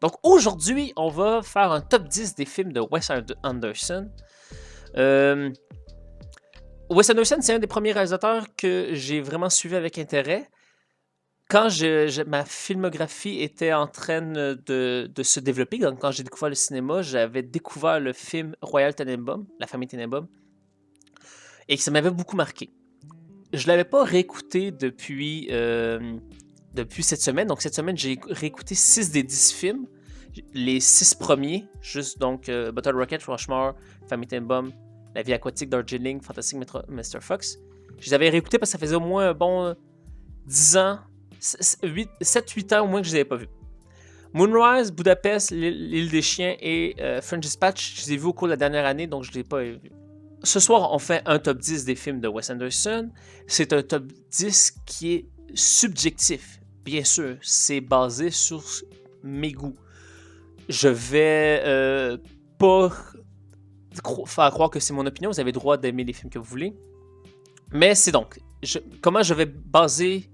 Donc aujourd'hui, on va faire un top 10 des films de Wes Anderson. Wes Anderson, c'est un des premiers réalisateurs que j'ai vraiment suivi avec intérêt. Quand ma filmographie était en train de se développer, donc quand j'ai découvert le cinéma, j'avais découvert le film Royal Tenenbaum, La famille Tenenbaum, et ça m'avait beaucoup marqué. Je ne l'avais pas réécouté depuis cette semaine. Donc cette semaine, j'ai réécouté 6 des 10 films. Les 6 premiers, juste donc Bottle Rocket, Rushmore, Famille Tenenbaum, La vie aquatique, Darjeeling, Fantastic Mr. Fox. Je les avais réécoutés parce que ça faisait au moins un bon 10 ans, 7-8 ans au moins que je ne les avais pas vus. Moonrise, Budapest, L'île des chiens et French Dispatch, je les ai vus au cours de la dernière année, donc je ne les ai pas vus. Ce soir, on fait un top 10 des films de Wes Anderson. C'est un top 10 qui est subjectif. Bien sûr, c'est basé sur mes goûts. Je vais pas faire croire que c'est mon opinion. Vous avez le droit d'aimer les films que vous voulez. Mais c'est donc, comment je vais baser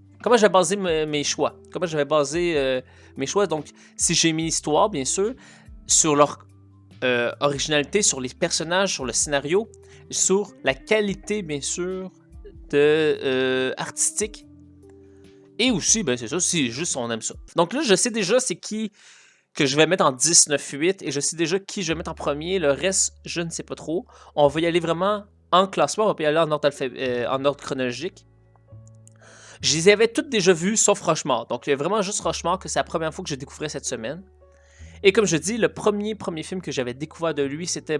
mes choix. Comment je vais baser mes choix. Donc, si j'ai mis l'histoire, bien sûr, sur leur originalité, sur les personnages, sur le scénario, sur la qualité, bien sûr, artistique. Et aussi, ben c'est ça, c'est juste on aime ça. Donc là, je sais déjà c'est qui que je vais mettre en 10, 9, 8, et je sais déjà qui je vais mettre en premier. Le reste, je ne sais pas trop. On va y aller vraiment en classement, on va y aller en ordre chronologique. Je les avais toutes déjà vues, sauf Rushmore. Donc, il y a vraiment juste Rushmore que c'est la première fois que je découvrais cette semaine. Et comme je dis, le premier film que j'avais découvert de lui, c'était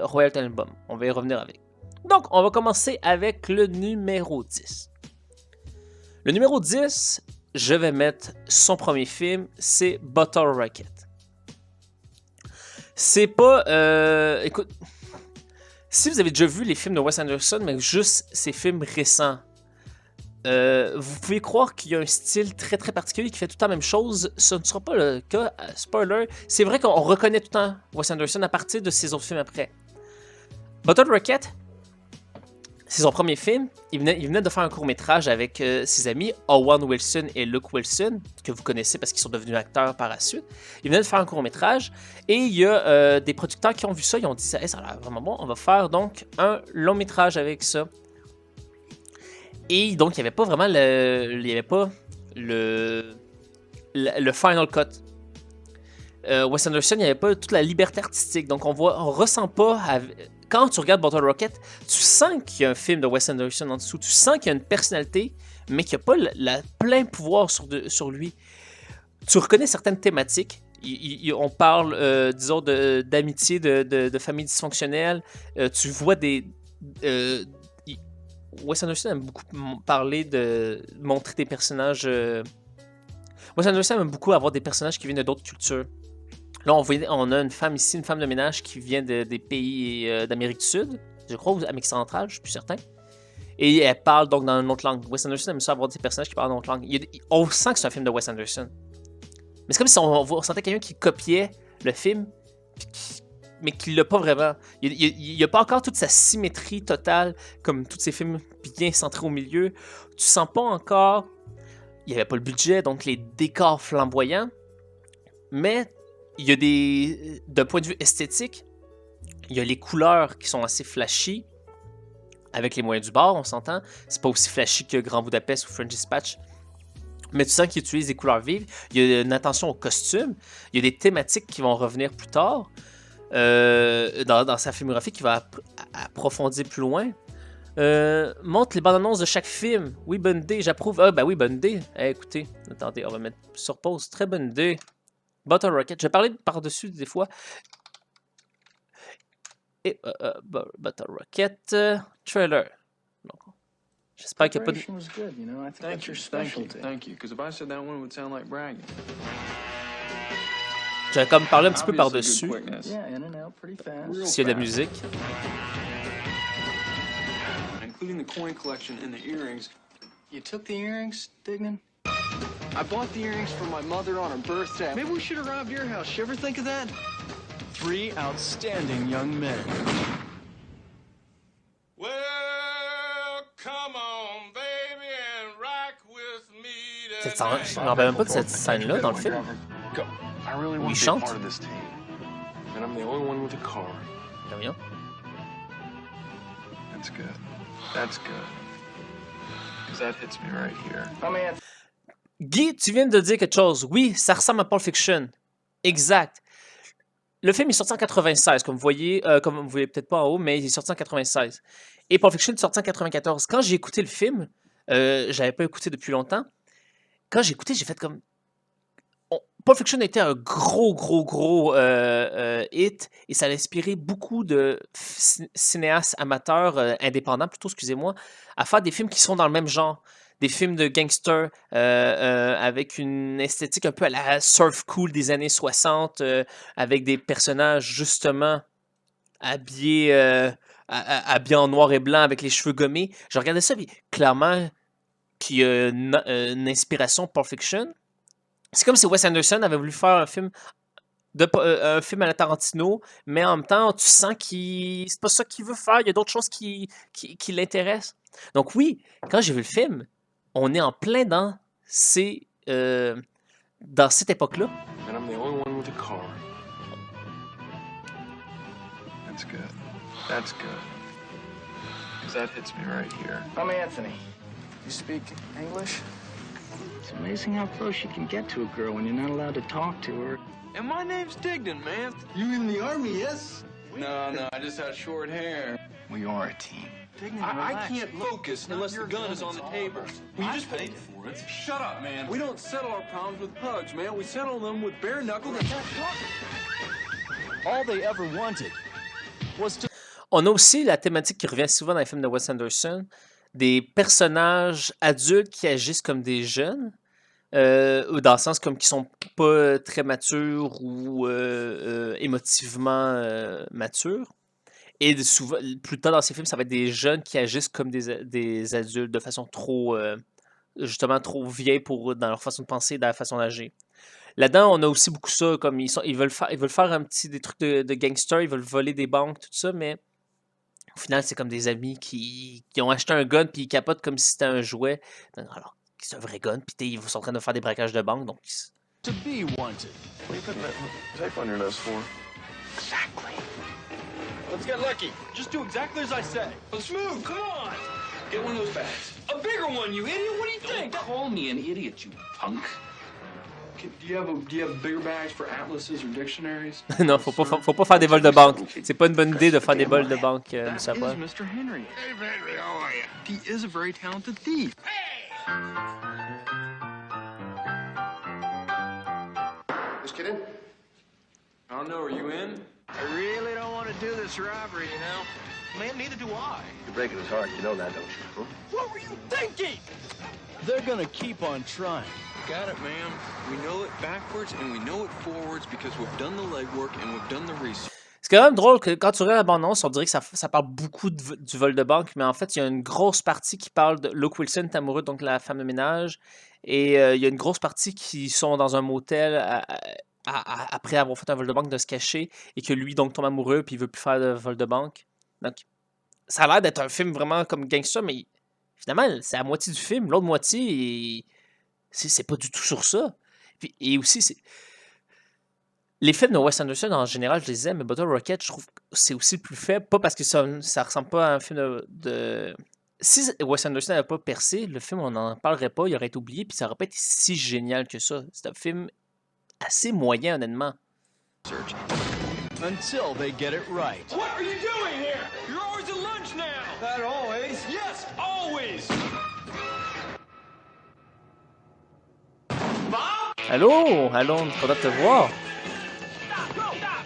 Royal Tenenbaum. On va y revenir avec. Donc, on va commencer avec le numéro 10. Le numéro 10, je vais mettre son premier film, c'est Bottle Rocket. C'est pas... écoute, si vous avez déjà vu les films de Wes Anderson, mais juste ces films récents, vous pouvez croire qu'il y a un style très très particulier qui fait tout le temps la même chose. Ce ne sera pas le cas. Spoiler, c'est vrai qu'on reconnaît tout le temps Wes Anderson à partir de ses autres films après. Bottle Rocket, c'est son premier film. Il venait de faire un court-métrage avec ses amis Owen Wilson et Luke Wilson, que vous connaissez parce qu'ils sont devenus acteurs par la suite. Il venait de faire un court-métrage et il y a des producteurs qui ont vu ça. Ils ont dit hey, ça a l'air vraiment bon. On va faire donc un long-métrage avec ça. Et donc, il n'y avait pas vraiment le final cut. Wes Anderson, il n'y avait pas toute la liberté artistique. Donc, on ressent pas... Quand tu regardes Bottle Rocket, tu sens qu'il y a un film de Wes Anderson en dessous. Tu sens qu'il y a une personnalité, mais qu'il n'y a pas le plein pouvoir sur lui. Tu reconnais certaines thématiques. On parle, disons, d'amitié, de famille dysfonctionnelle. Tu vois des... Wes Anderson aime beaucoup parler montrer des personnages. Wes Anderson aime beaucoup avoir des personnages qui viennent d'autres cultures. Là, on a une femme ici, une femme de ménage qui vient des pays d'Amérique du Sud, je crois, ou Amérique centrale, je suis plus certain. Et elle parle donc dans une autre langue. Wes Anderson aime ça avoir des personnages qui parlent dans une autre langue. On sent que c'est un film de Wes Anderson. Mais c'est comme si on sentait quelqu'un qui copiait le film, mais qui l'a pas vraiment. Il n'y a pas encore toute sa symétrie totale, comme tous ces films bien centrés au milieu. Tu sens pas encore... Il n'y avait pas le budget, donc les décors flamboyants. Mais il y a d'un point de vue esthétique, il y a les couleurs qui sont assez flashy, avec les moyens du bord, on s'entend. C'est pas aussi flashy que Grand Budapest ou French Dispatch. Mais tu sens qu'il utilise des couleurs vives. Il y a une attention aux costumes. Il y a des thématiques qui vont revenir plus tard. Dans sa filmographie qui va approfondir plus loin. Montre les bandes annonces de chaque film. Oui, bonne idée, j'approuve. Ah, ben oui, bonne idée. Écoutez, attendez, on va mettre sur pause. Très bonne idée. Bottle Rocket. Je vais parler par-dessus des fois. Et Bottle Rocket trailer. Donc, j'espère qu'il n'y a pas de... J'avais comme parlé un petit peu par-dessus. S'il y a de la musique. Including the coin collection and the earrings. You took the earrings, Dignan? I bought the earrings for my mother on her birthday. Maybe we should have robbed your house. You ever think of that? 3 outstanding young men. Well, come on, baby, and rock with me tonight. Je me rappelle même pas de cette scène-là dans le film. Go. I really want Il to be a chante. part of this team. And I'm the only one with a car. Voyons. That's good. That's good. Because that hits me right here. Guy, tu viens de dire quelque chose. Oui, ça ressemble à Pulp Fiction. Exact. Le film est sorti en 96, comme vous voyez peut-être pas en haut, mais il est sorti en 96. Et Pulp Fiction est sorti en 94. Quand j'ai écouté le film, j'avais pas écouté depuis longtemps. Quand j'ai écouté, j'ai fait comme... Pulp Fiction était un gros hit et ça a inspiré beaucoup de cinéastes amateurs, indépendants plutôt, excusez-moi, à faire des films qui sont dans le même genre. Des films de gangsters avec une esthétique un peu à la surf cool des années 60, avec des personnages justement habillés, habillés en noir et blanc avec les cheveux gommés. Je regardais ça, puis clairement, qu'il y a une inspiration Pulp Fiction. C'est comme si Wes Anderson avait voulu faire un film à la Tarantino, mais en même temps, tu sens qu'il c'est pas ça qu'il veut faire. Il y a d'autres choses qui l'intéressent. Donc oui, quand j'ai vu le film, on est en plein dans cette époque-là. And I'm the only one with a car. That's good. That's good. Because that hits me right here. I'm Anthony. You speak English? It's amazing how close you can get to a girl when you're not allowed to talk to her. And my name's Dignan, man. You in the army, yes? No, I just had short hair. We are a team. Dignan, I can't focus unless the gun is on the table. Well, you just paid for it. Shut up, man. We don't settle our problems with hugs, man. We settle them with bare knuckles and All they ever wanted was to On a aussi la thématique qui revient souvent dans les films de Wes Anderson, des personnages adultes qui agissent comme des jeunes, ou dans le sens comme qui sont pas très matures ou émotivement matures. Et souvent, plus tard dans ces films, ça va être des jeunes qui agissent comme des adultes de façon justement trop vieille dans leur façon de penser, dans leur façon d'agir. Là-dedans, on a aussi beaucoup ça, comme ils veulent faire des trucs de gangsters, ils veulent voler des banques, tout ça, mais au final, c'est comme des amis qui ont acheté un gun puis ils capotent comme si c'était un jouet. Alors, c'est un vrai gun, puis ils sont en train de faire des braquages de banque, donc... be wanted. What are you putting that tape on your nose for? Exactly. Let's get lucky. Just do exactly as I say. Smooth, come on. Get one of those bags. A bigger one, you idiot. What do you think? Call me an idiot, you punk. Do you have bigger bags for atlases or dictionaries? Non, faut pas faire des vols de banque. C'est pas une bonne idée de faire des vols de banque, That Moussa is Poil. Mr. Henry. Hey, Henry, how are you? He is a very talented thief. Just kidding. I don't know, are you in? I really don't want to do this robbery, you know? Man, neither do I. You're breaking his heart. You know that, don't you? Huh? What were you thinking? They're gonna keep on trying. Got it, ma'am. We know it backwards and we know it forwards because we've done the legwork and we've done the research. C'est quand même drôle que quand tu regardes la bande-annonce, on dirait que ça parle beaucoup du vol de banque, mais en fait, il y a une grosse partie qui parle de Luke Wilson, est amoureux, donc la femme de ménage, et il y a une grosse partie qui sont dans un motel après avoir fait un vol de banque de se cacher, et que lui, donc, tombe amoureux, puis il veut plus faire de vol de banque. Donc, ça a l'air d'être un film vraiment comme gangster, mais finalement, c'est la moitié du film. L'autre moitié, c'est pas du tout sur ça. Et aussi, les films de Wes Anderson, en général, je les aime, mais Bottle Rocket, je trouve que c'est aussi le plus faible. Pas parce que ça ressemble pas à un film de... Si Wes Anderson n'avait pas percé, le film, on n'en parlerait pas, il aurait été oublié, puis ça aurait pas été si génial que ça. C'est un film assez moyen, honnêtement. Until they get it right. What are you doing here? You're always at lunch now. Not always. Yes, always. Bob? Allô, content de te voir.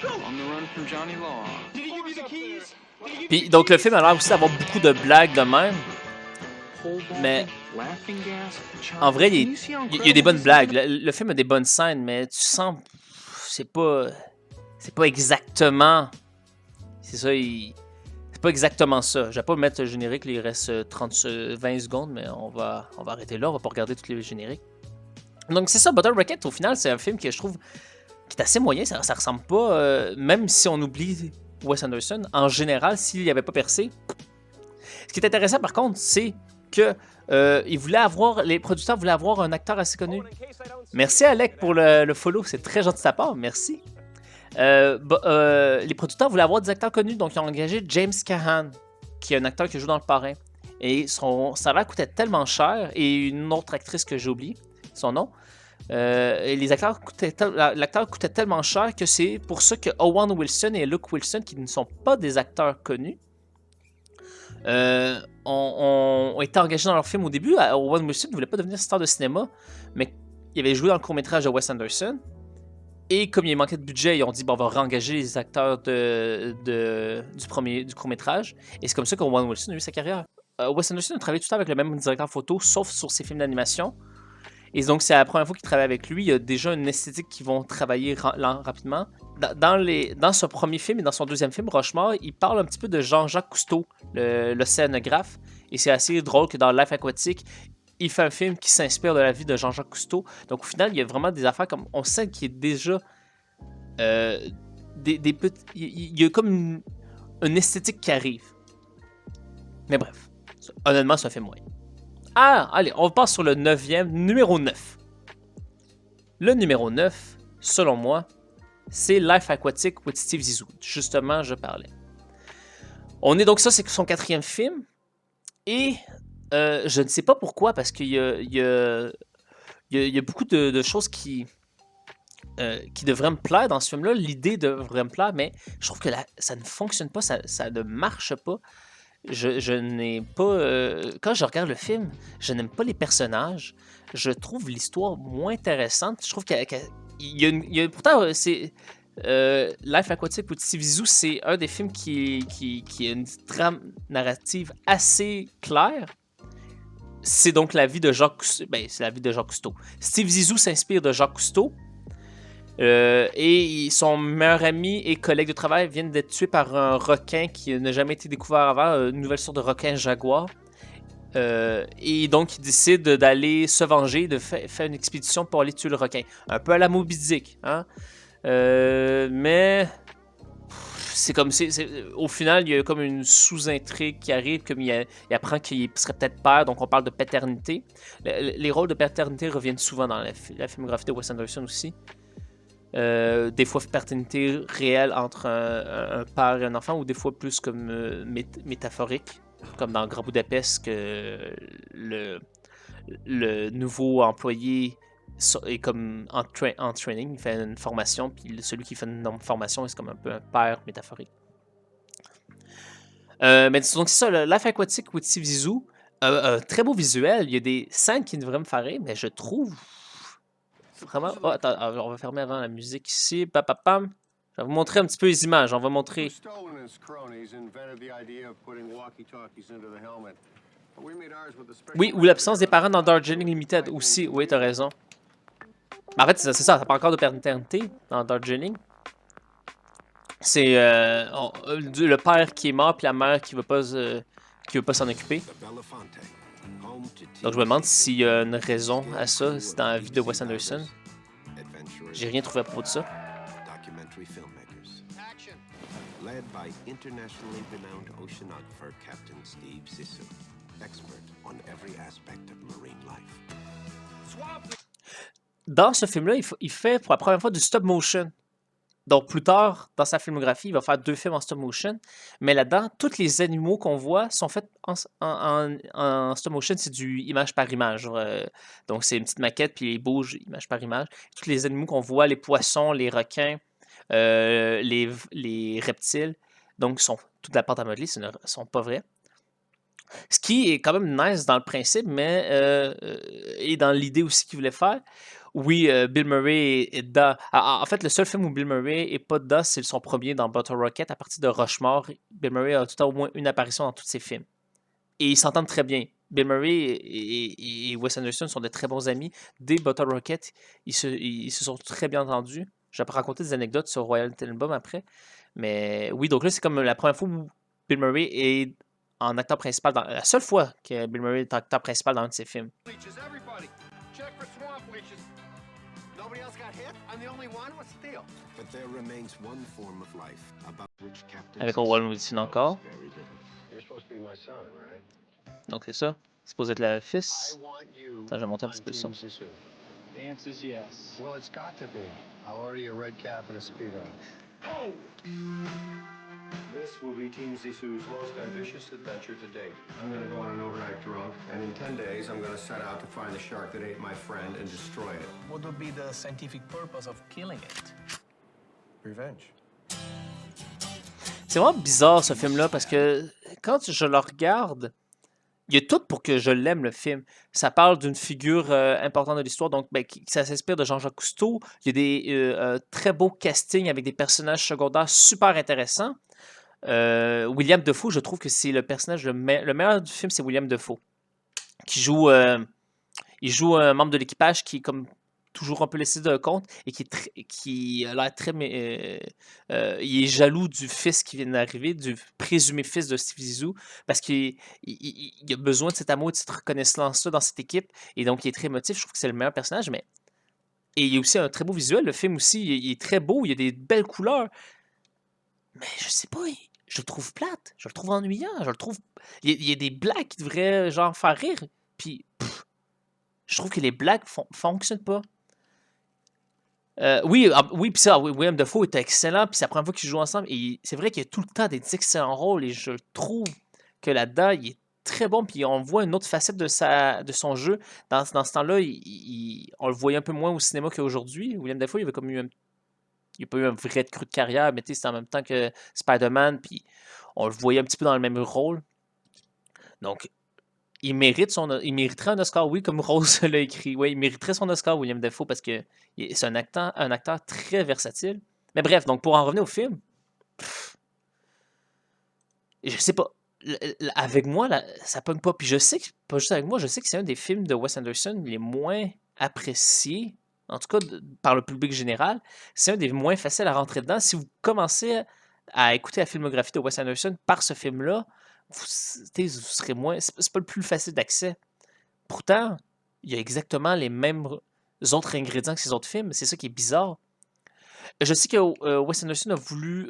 On the run from Johnny Law. Did he give you the keys? Puis, donc, le film a l'air aussi d'avoir beaucoup de blagues de même. Mais Laughing gas. en vrai, Can il you see how y a des incredible bonnes this is? blagues. Le film a des bonnes scènes, mais tu sens... C'est pas exactement... C'est ça, c'est pas exactement ça. Je vais pas mettre le générique, il reste 20 secondes, mais on va arrêter là, on va pas regarder tous les génériques. Donc c'est ça, Bottle Rocket, au final, c'est un film que je trouve qui est assez moyen, ça ressemble pas, même si on oublie Wes Anderson, en général, s'il n'y avait pas percé. Ce qui est intéressant par contre, c'est que les producteurs voulaient avoir un acteur assez connu. Merci Alec pour le follow, c'est très gentil de ta part, merci. Les producteurs voulaient avoir des acteurs connus, donc ils ont engagé James Caan, qui est un acteur qui joue dans Le Parrain. Et son salaire coûtait tellement cher, et une autre actrice que j'ai oublié son nom. Et l'acteur coûtait tellement cher que c'est pour ça que Owen Wilson et Luke Wilson, qui ne sont pas des acteurs connus, ont été engagés dans leur film au début. Owen Wilson ne voulait pas devenir star de cinéma, mais il avait joué dans le court-métrage de Wes Anderson. Et comme il manquait de budget, ils ont dit bon, on va réengager les acteurs du court-métrage. Et c'est comme ça qu'Owen Wilson a eu sa carrière. Wes Anderson a travaillé tout le temps avec le même directeur photo, sauf sur ses films d'animation. Et donc, c'est la première fois qu'il travaille avec lui. Il y a déjà une esthétique qui vont travailler rapidement. Dans ce premier film et dans son deuxième film, Rushmore, il parle un petit peu de Jean-Jacques Cousteau, l'océanographe. Et c'est assez drôle que dans Life Aquatic, il fait un film qui s'inspire de la vie de Jean-Jacques Cousteau. Donc, au final, il y a vraiment des affaires comme... On sent qu'il y a déjà... il y a comme une esthétique qui arrive. Mais bref. Honnêtement, c'est un film moyen. Ah, allez, on passe sur le 9e, numéro 9. Le numéro 9, selon moi, c'est Life Aquatic with Steve Zissou. Justement, je parlais. On est donc ça, c'est son 4e film. Et je ne sais pas pourquoi, parce qu'il y a beaucoup de choses qui devraient me plaire dans ce film-là. L'idée devrait me plaire, mais je trouve que ça ne fonctionne pas, ça ne marche pas. Je n'ai pas... quand je regarde le film, je n'aime pas les personnages. Je trouve l'histoire moins intéressante. Je trouve qu'il y a pourtant, c'est... Life Aquatic with Steve Zissou, c'est un des films qui a une trame narrative assez claire. C'est donc la vie de Jacques Cousteau. Ben, c'est la vie de Jacques Cousteau. Steve Zissou s'inspire de Jacques Cousteau. Et son meilleur ami et collègue de travail viennent d'être tués par un requin qui n'a jamais été découvert avant, une nouvelle sorte de requin jaguar. Et donc, il décide d'aller se venger, de faire une expédition pour aller tuer le requin. Un peu à la Moby Dick, hein? Mais c'est comme au final, il y a comme une sous-intrigue qui arrive, comme il apprend qu'il serait peut-être père, donc on parle de paternité. Les rôles de paternité reviennent souvent dans la filmographie de Wes Anderson aussi. Des fois paternité réelle entre un père et un enfant, ou des fois plus comme métaphorique, comme dans Grand Budapest, que le nouveau employé est comme en training, il fait une formation, puis celui qui fait une formation, c'est comme un peu un père métaphorique. Mais donc c'est ça, Life Aquatic with Steve Zissou, très beau visuel, il y a des scènes qui devraient me faire rire, mais je trouve vraiment... Oh, attends, on va fermer avant la musique ici. Papapam. Je vais vous montrer un petit peu les images. On va montrer... Oui, ou l'absence des parents dans Darjeeling Limited aussi. Oui, t'as raison. En fait, c'est ça. T'as pas encore de paternité dans Darjeeling. C'est le père qui est mort puis la mère qui veut pas s'en occuper. Donc je me demande s'il y a une raison à ça, c'est dans la vie de Wes Anderson. J'ai rien trouvé à propos de ça. Dans ce film-là, il fait pour la première fois du stop motion. Donc, plus tard, dans sa filmographie, il va faire 2 films en stop motion. Mais là-dedans, tous les animaux qu'on voit sont faits en stop motion. C'est du image par image. Donc, c'est une petite maquette, puis ils bougent image par image. Tous les animaux qu'on voit, les poissons, les requins, les reptiles, donc, sont toute la pâte à modeler, sont pas vrais. Ce qui est quand même nice dans le principe, mais et dans l'idée aussi qu'il voulait faire. Oui, Bill Murray est dedans. En fait, le seul film où Bill Murray est pas dedans, c'est son premier dans Bottle Rocket. À partir de Rushmore, Bill Murray a tout le temps au moins une apparition dans tous ses films. Et ils s'entendent très bien. Bill Murray et Wes Anderson sont de très bons amis. Dès Bottle Rocket, ils se sont très bien entendus. Je vais raconter des anecdotes sur Royal Tenenbaum après. Mais oui, donc là, c'est comme la première fois où Bill Murray est en acteur principal. La seule fois que Bill Murray est acteur principal dans un de ses films. Avec Owen Wilson encore. Donc c'est ça. C'est supposé être le fils. I want you Attends, je vais monter un on petit peu le Team son. Zissou. The answer's yes. Well, it's got to be. I'll order you a red cap and a speedo. Oh! This will be Team Zissou's most ambitious adventure to date. I'm gonna go on an overnight drunk, and in 10 days, I'm gonna set out to find the shark that ate my friend and destroy it. What would be the scientific purpose of killing it? Revenge. C'est vraiment bizarre ce film-là parce que quand je le regarde, il y a tout pour que je l'aime le film. Ça parle d'une figure importante de l'histoire, donc ça s'inspire de Jean-Jacques Cousteau. Il y a des très beaux castings avec des personnages secondaires super intéressants. William Dafoe, je trouve que c'est le personnage le meilleur du film, c'est William Dafoe, qui joue, il joue un membre de l'équipage qui est comme toujours un peu laissé de compte et qui a l'air très, il est jaloux du fils qui vient d'arriver, du présumé fils de Steve Zissou, parce qu'il a besoin de cet amour et de cette reconnaissance-là dans cette équipe, et donc il est très émotif. Je trouve que c'est le meilleur personnage, mais et il y a aussi un très beau visuel. Le film aussi, il est très beau, il y a des belles couleurs. Mais je sais pas, je le trouve plate, je le trouve ennuyant, je le trouve. Il y a des blagues qui devraient genre faire rire, puis je trouve que les blagues fonctionnent pas. Oui, puis ça, William Dafoe était excellent, puis c'est la première fois qu'ils jouent ensemble, et c'est vrai qu'il y a tout le temps des excellents rôles, et je trouve que là-dedans, il est très bon, puis on voit une autre facette de son jeu. Dans ce temps-là, on le voyait un peu moins au cinéma qu'aujourd'hui. William Dafoe, il n'a pas eu un vrai creux de carrière, mais c'était en même temps que Spider-Man, puis on le voyait un petit peu dans le même rôle. Donc, il mériterait un Oscar, oui, comme Rose l'a écrit. Oui, il mériterait son Oscar, William Dafoe, parce que c'est un acteur très versatile. Mais bref, donc pour en revenir au film, je sais pas. Avec moi, là, ça pogne pas. Puis je sais que, pas juste avec moi, je sais que c'est un des films de Wes Anderson les moins appréciés, en tout cas par le public général. C'est un des moins faciles à rentrer dedans. Si vous commencez à écouter la filmographie de Wes Anderson par ce film-là, vous serez moins. C'est pas le plus facile d'accès. Pourtant, il y a exactement les mêmes autres ingrédients que ces autres films. C'est ça qui est bizarre. Je sais que Wes Anderson a voulu.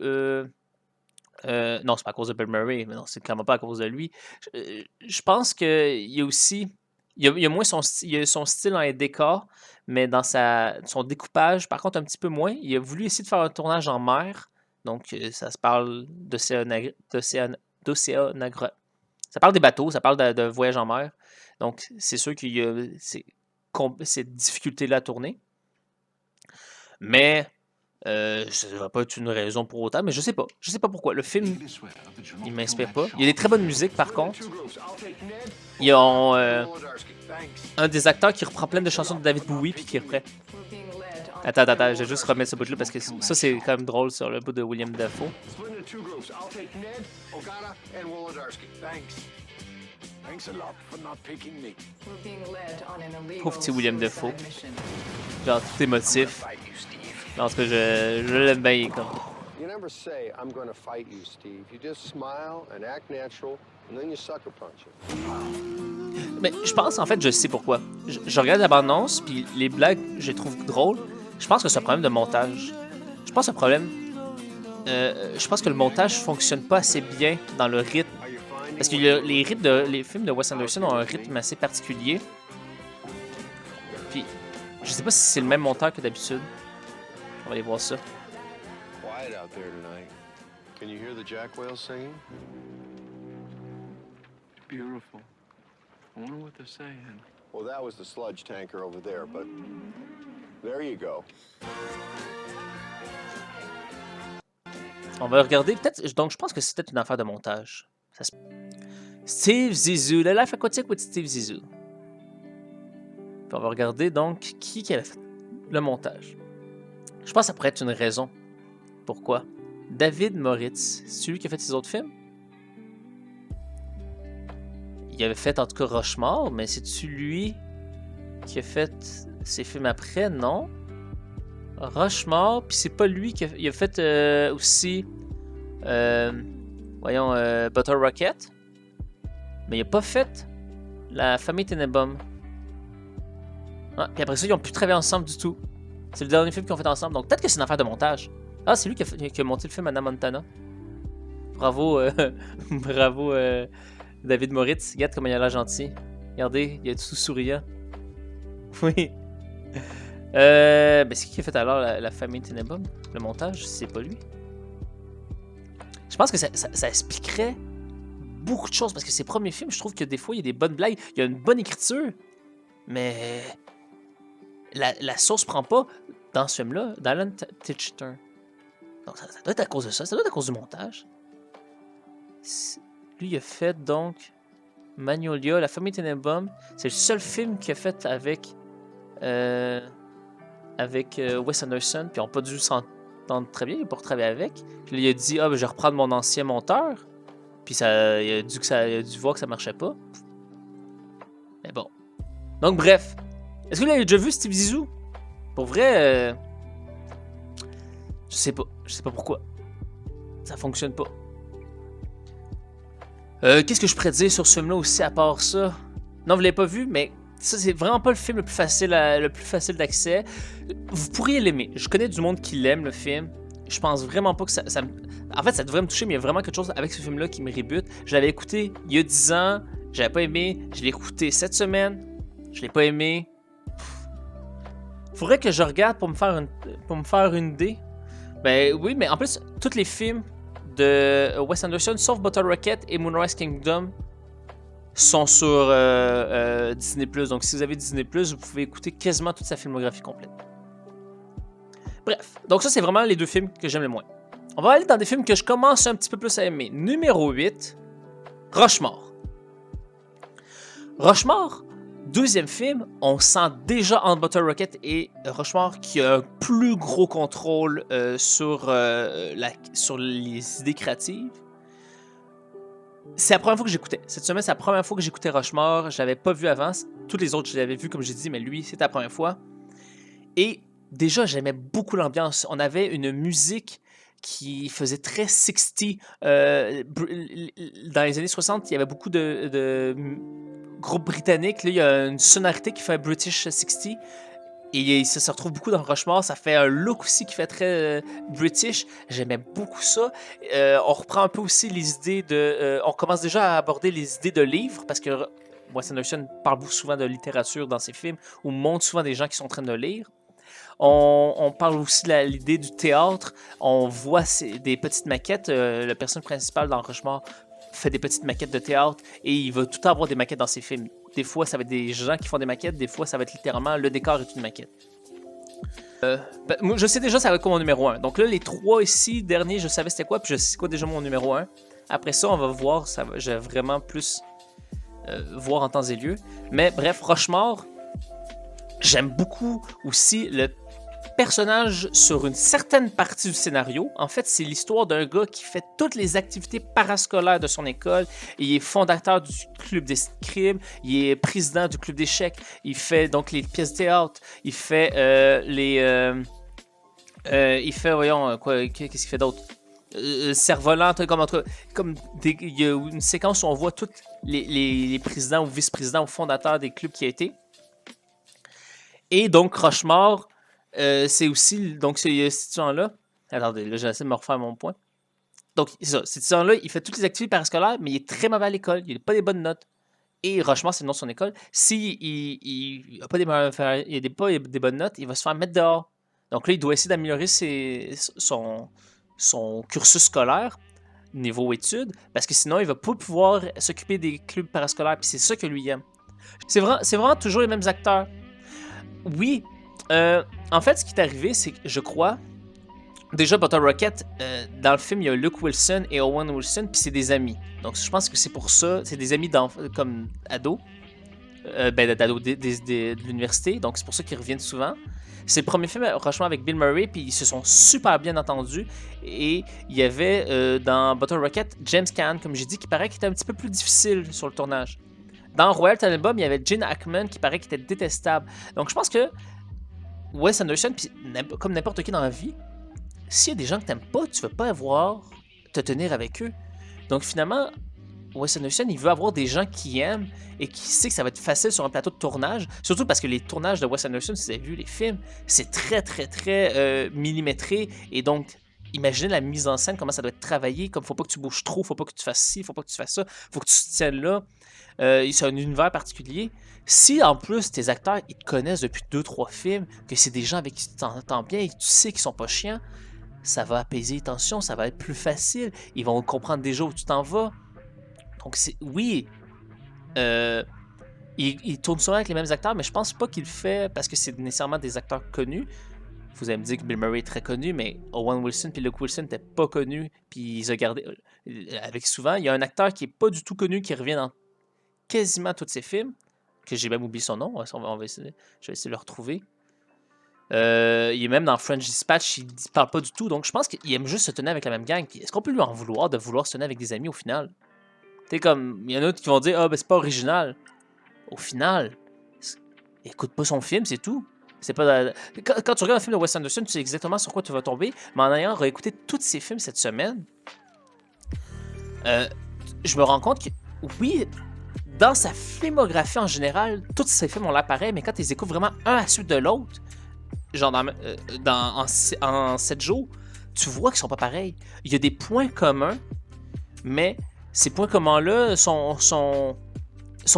Non, c'est pas à cause de Bill Murray, mais non, c'est clairement pas à cause de lui. Je pense qu'il y a aussi. Il y a moins son style en décor, mais dans son découpage, par contre, un petit peu moins. Il a voulu essayer de faire un tournage en mer. Donc, ça se parle d'océanagra. Ça parle des bateaux, ça parle de voyage en mer. Donc, c'est sûr qu'il y a cette difficulté-là à tourner. Mais ça ne va pas être une raison pour autant, mais je sais pas. Je sais pas pourquoi. Le film, il m'inspire pas. Il y a des très bonnes musiques, par contre. Il y a un des acteurs qui reprend plein de chansons de David Bowie puis qui reprend. Attends, je vais juste remettre ce bout-là parce que ça, c'est quand même drôle sur le bout de William Dafoe. Pauvre petit William Dafoe. Genre tout émotif. En tout cas, je l'aime bien, il est comme. You never say, I'm gonna fight you, Steve. You just smile and act natural, and then you sucker punch it. Mais je pense, en fait, je sais pourquoi. Je regarde la bande-annonce, puis les blagues, je les trouve drôles. Je pense que c'est un problème de montage. Je pense que c'est un problème. Je pense que le montage fonctionne pas assez bien dans le rythme. Parce que les films de Wes Anderson ont un rythme assez particulier. Puis, je sais pas si c'est le même monteur que d'habitude. On va aller voir ça. Quiet out there tonight. Can you hear the jack whales singing? Beautiful. I wonder what they're saying. Well, that was the sludge tanker over there, but there you go. On va regarder peut-être. Donc, je pense que c'est peut-être une affaire de montage. Steve Zissou, le Life Aquatic with Steve Zissou. Puis on va regarder donc qui a fait le montage. Je pense que ça pourrait être une raison. Pourquoi? David Moritz, c'est lui qui a fait ses autres films? Il avait fait en tout cas Rochemort, mais c'est-tu lui qui a fait ses films après? Non. Rochemort, puis c'est pas lui qui a fait aussi Bottle Rocket, mais il a pas fait La Famille Tenenbaum. Ah, puis après ça, ils ont plus travaillé ensemble du tout. C'est le dernier film qu'ils ont fait ensemble, donc peut-être que c'est une affaire de montage. Ah, c'est lui qui a monté le film Anna Montana. Bravo, bravo David Moritz. Regarde comment il a l'air gentil. Regardez, il est tout souriant. Oui. C'est qui a fait alors la famille Tenenbaum? Le montage, c'est pas lui. Je pense que ça expliquerait beaucoup de choses, parce que ses premiers films, je trouve que des fois, il y a des bonnes blagues, il y a une bonne écriture, mais la sauce prend pas dans ce film-là, d'Alan Titchener. Donc ça doit être à cause de ça doit être à cause du montage. Lui, il a fait donc Magnolia, La famille Tenenbaum. C'est le seul film qu'il a fait avec Wes Anderson, puis ils n'ont pas dû s'entendre très bien, il n'a pas retravaillé avec. Puis là, il a dit, je vais reprendre mon ancien monteur. Puis il a dû voir que ça marchait pas. Mais bon. Donc bref. Est-ce que vous l'avez déjà vu, Steve Zissou? Pour vrai, je sais pas. Je sais pas pourquoi. Ça fonctionne pas. Qu'est-ce que je pourrais dire sur ce film-là aussi, à part ça? Non, vous l'avez pas vu, mais ça, c'est vraiment pas le film le plus facile d'accès. Vous pourriez l'aimer. Je connais du monde qui l'aime, le film. Je pense vraiment pas que ça En fait, ça devrait me toucher, mais il y a vraiment quelque chose avec ce film-là qui me rébute. Je l'avais écouté il y a 10 ans, j'avais pas aimé. Je l'ai écouté cette semaine, je l'ai pas aimé. Faudrait que je regarde pour me faire une idée. Ben oui, mais en plus, tous les films de Wes Anderson, sauf Bottle Rocket et Moonrise Kingdom, sont sur Disney+. Donc si vous avez Disney+, vous pouvez écouter quasiment toute sa filmographie complète. Bref, donc ça c'est vraiment les deux films que j'aime le moins. On va aller dans des films que je commence un petit peu plus à aimer. Numéro 8, Rushmore. Rushmore, deuxième film, on sent déjà entre Bottle Rocket et Rushmore qui a un plus gros contrôle sur les idées créatives. C'est la première fois que j'écoutais. Cette semaine, c'est la première fois que j'écoutais Rushmore. Je l'avais pas vu avant. Toutes les autres, je l'avais vu, comme j'ai dit, mais lui, c'était la première fois. Et déjà, j'aimais beaucoup l'ambiance. On avait une musique qui faisait très 60. Dans les années 60, il y avait beaucoup de groupes britanniques. Là, il y a une sonorité qui fait British 60. Et ça se retrouve beaucoup dans Rushmore. Ça fait un look aussi qui fait très British. J'aimais beaucoup ça. On reprend un peu aussi les idées de... on commence déjà à aborder les idées de livres, parce que Wes Anderson parle beaucoup souvent de littérature dans ses films, ou montre souvent des gens qui sont en train de lire. On parle aussi de l'idée du théâtre. On voit des petites maquettes. Le personnage principal dans Rushmore fait des petites maquettes de théâtre et il va tout le temps avoir des maquettes dans ses films. Des fois, ça va être des gens qui font des maquettes. Des fois, ça va être littéralement le décor est une maquette. Moi, je sais déjà ça va être quoi mon numéro 1. Donc là, les trois ici, derniers, je savais c'était quoi. Puis je sais quoi déjà mon numéro 1. Après ça, on va voir. Je vais vraiment plus voir en temps et lieu. Mais bref, Rushmore, j'aime beaucoup aussi le personnage sur une certaine partie du scénario. En fait, c'est l'histoire d'un gars qui fait toutes les activités parascolaires de son école. Il est fondateur du club d'escrime, il est président du club d'échecs, il fait donc les pièces de théâtre, il fait voyons, qu'est-ce qu'il fait d'autre? Cerf-volant, il y a une séquence où on voit tous les présidents ou vice-présidents ou fondateurs des clubs qui a été. Et donc, Rushmore, c'est aussi, donc, cet étudiant-là. Attendez, là, j'essaie de me refaire mon point. Donc, c'est ça. Cet étudiant-là, il fait toutes les activités parascolaires, mais il est très mauvais à l'école. Il n'a pas des bonnes notes. Et Rushmore, c'est le nom de son école. S'il n'a pas des bonnes notes, il va se faire mettre dehors. Donc là, il doit essayer d'améliorer son cursus scolaire, niveau études, parce que sinon, il ne va pas pouvoir s'occuper des clubs parascolaires. Puis c'est ça que lui aime. C'est vraiment toujours les mêmes acteurs. Oui. En fait, ce qui est arrivé, c'est que je crois. Déjà, Bottle Rocket, dans le film, il y a Luke Wilson et Owen Wilson, puis c'est des amis. Donc, je pense que c'est pour ça. C'est des amis comme ados. D'ados de l'université. Donc, c'est pour ça qu'ils reviennent souvent. C'est le premier film, franchement, avec Bill Murray, puis ils se sont super bien entendus. Et il y avait dans Bottle Rocket James Caan, comme j'ai dit, qui paraît qu'il était un petit peu plus difficile sur le tournage. Dans Royal Tenenbaum, il y avait Gene Hackman qui paraît qu'il était détestable. Donc, je pense que Wes Anderson, pis comme n'importe qui dans la vie, s'il y a des gens que t'aimes pas, tu veux pas te tenir avec eux. Donc finalement, Wes Anderson, il veut avoir des gens qui aiment et qui sait que ça va être facile sur un plateau de tournage. Surtout parce que les tournages de Wes Anderson, si vous avez vu les films, c'est très, très, très millimétré. Et donc, imaginez la mise en scène, comment ça doit être travaillé, comme faut pas que tu bouges trop, faut pas que tu fasses ci, faut pas que tu fasses ça, faut que tu te tiennes là. C'est un univers particulier. Si en plus tes acteurs ils te connaissent depuis 2-3 films, que c'est des gens avec qui tu t'entends bien et que tu sais qu'ils sont pas chiants, ça va apaiser les tensions, ça va être plus facile. Ils vont comprendre déjà où tu t'en vas. Donc oui, il tourne souvent avec les mêmes acteurs, mais je pense pas qu'il le fait parce que c'est nécessairement des acteurs connus. Vous allez me dire que Bill Murray est très connu, mais Owen Wilson et Luke Wilson n'étaient pas connus, puis ils ont gardé avec souvent. Il y a un acteur qui est pas du tout connu qui revient dans quasiment tous ses films, que j'ai même oublié son nom. Je vais essayer de le retrouver. Il est même dans French Dispatch, il parle pas du tout, donc je pense qu'il aime juste se tenir avec la même gang. Est-ce qu'on peut lui en vouloir de vouloir se tenir avec des amis au final? Tu comme, il y en a d'autres qui vont dire, ah, ben c'est pas original. Au final, écoute pas son film, c'est tout. C'est pas quand tu regardes un film de Wes Anderson, tu sais exactement sur quoi tu vas tomber, mais en ayant réécouté tous ses films cette semaine, je me rends compte que, oui, dans sa filmographie en général, tous ses films ont l'air pareil, mais quand tu les écoutes vraiment un à la suite de l'autre, genre en 7 jours, tu vois qu'ils sont pas pareils. Il y a des points communs, mais ces points communs-là sont